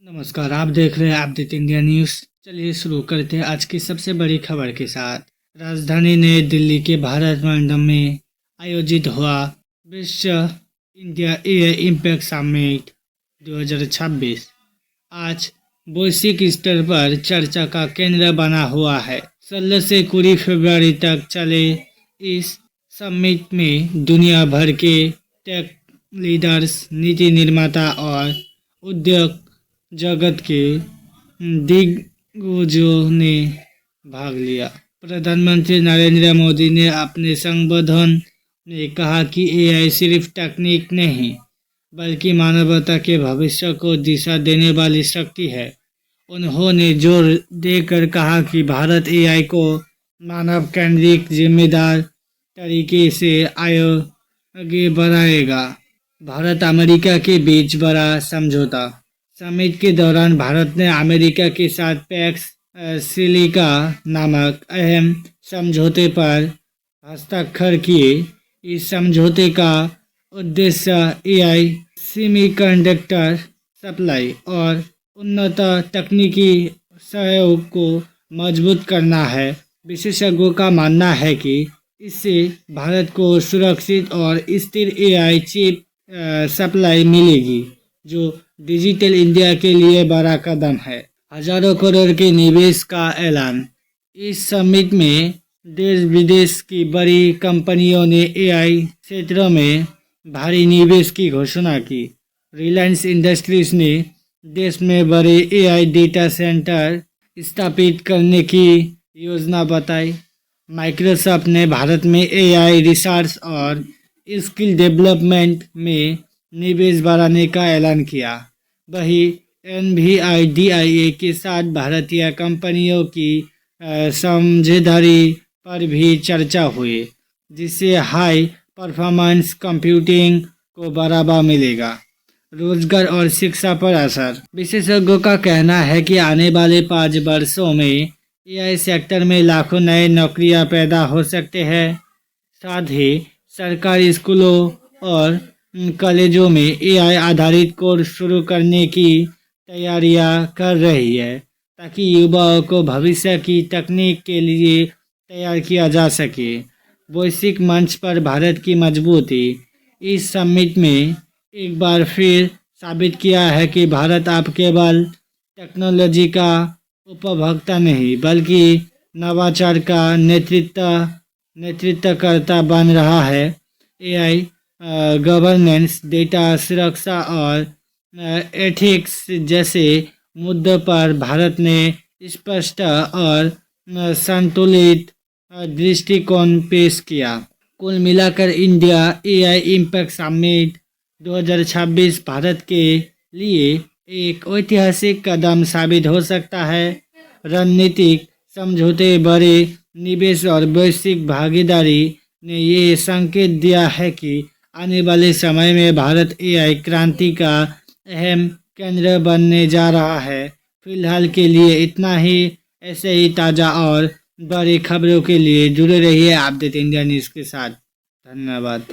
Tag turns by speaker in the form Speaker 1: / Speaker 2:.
Speaker 1: नमस्कार, आप देख रहे हैं अपडेट इंडिया न्यूज़। चलिए शुरू करते हैं आज की सबसे बड़ी खबर के साथ। राजधानी नई दिल्ली के भारत मंडपम में आयोजित हुआ विश्व इंडिया एआई इम्पैक्ट समिट 2026 आज वैश्विक स्तर पर चर्चा का केंद्र बना हुआ है। 16 से 20 फरवरी तक चले इस समिट में दुनिया भर के टेक लीडर्स, नीति निर्माता और उद्योग जगत के दिग्गजों ने भाग लिया। प्रधानमंत्री नरेंद्र मोदी ने अपने संबोधन में कहा कि एआई सिर्फ तकनीक नहीं बल्कि मानवता के भविष्य को दिशा देने वाली शक्ति है। उन्होंने जोर देकर कहा कि भारत एआई को मानव केंद्रित जिम्मेदार तरीके से आगे बढ़ाएगा। भारत अमेरिका के बीच बड़ा समझौता। समिट के दौरान भारत ने अमेरिका के साथ पैक्स सिलिका नामक अहम समझौते पर हस्ताक्षर किए। इस समझौते का उद्देश्य एआई, सेमीकंडक्टर सप्लाई और उन्नत तकनीकी सहयोग को मजबूत करना है। विशेषज्ञों का मानना है कि इससे भारत को सुरक्षित और स्थिर एआई चिप सप्लाई मिलेगी, जो डिजिटल इंडिया के लिए बड़ा कदम है। हजारों करोड़ के निवेश का ऐलान। इस समिट में देश विदेश की बड़ी कंपनियों ने एआई क्षेत्र में भारी निवेश की घोषणा की। रिलायंस इंडस्ट्रीज ने देश में बड़े एआई डेटा सेंटर स्थापित करने की योजना बताई। माइक्रोसॉफ्ट ने भारत में एआई रिसर्च और स्किल डेवलपमेंट में निवेश बढ़ाने का ऐलान किया। वही एनवीआईडीआईए के साथ भारतीय कंपनियों की साझेदारी पर भी चर्चा हुई, जिससे हाई परफॉर्मेंस कंप्यूटिंग को बढ़ावा मिलेगा। रोजगार और शिक्षा पर असर। विशेषज्ञों का कहना है कि आने वाले 5 वर्षों में एआई सेक्टर में लाखों नए नौकरियां पैदा हो सकते हैं। साथ ही सरकारी स्कूलों और कॉलेजों में एआई आधारित कोर्स शुरू करने की तैयारियां कर रही है, ताकि युवाओं को भविष्य की तकनीक के लिए तैयार किया जा सके। वैश्विक मंच पर भारत की मजबूती। इस समिट में एक बार फिर साबित किया है कि भारत अब केवल टेक्नोलॉजी का उपभोक्ता नहीं बल्कि नवाचार का नेतृत्वकर्ता बन रहा है। एआई गवर्नेंस, डेटा सुरक्षा और एथिक्स जैसे मुद्दों पर भारत ने स्पष्ट और संतुलित दृष्टिकोण पेश किया। कुल मिलाकर India AI impact summit 2026 Bharat के लिए एक ऐतिहासिक कदम साबित हो सकता है। रणनीतिक समझौते, बड़े निवेश और वैश्विक भागीदारी ने ये संकेत दिया है कि आने वाले समय में भारत एआई क्रांति का अहम केंद्र बनने जा रहा है। फिलहाल के लिए इतना ही। ऐसे ही ताज़ा और बड़ी खबरों के लिए जुड़े रहिए अपडेट इंडिया न्यूज़ के साथ। धन्यवाद।